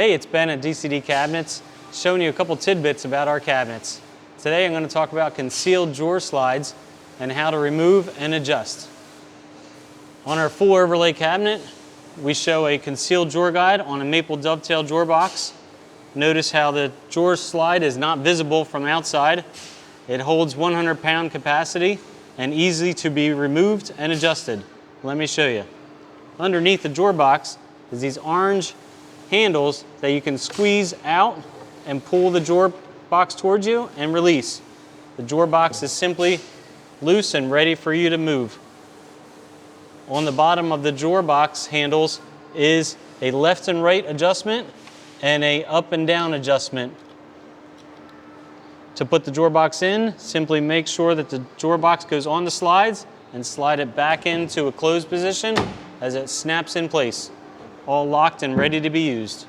Hey, it's Ben at DCD Cabinets, showing you a couple tidbits about our cabinets. Today I'm going to talk about concealed drawer slides and how to remove and adjust. On our full overlay cabinet, we show a concealed drawer guide on a maple dovetail drawer box. Notice how the drawer slide is not visible from outside. It holds 100-pound capacity and easy to be removed and adjusted. Let me show you. Underneath the drawer box is these orange handles that you can squeeze out and pull the drawer box towards you and release. The drawer box is simply loose and ready for you to move. On the bottom of the drawer box handles is a left and right adjustment and a up and down adjustment. To put the drawer box in, simply make sure that the drawer box goes on the slides and slide it back into a closed position as it snaps in place, all locked and ready to be used.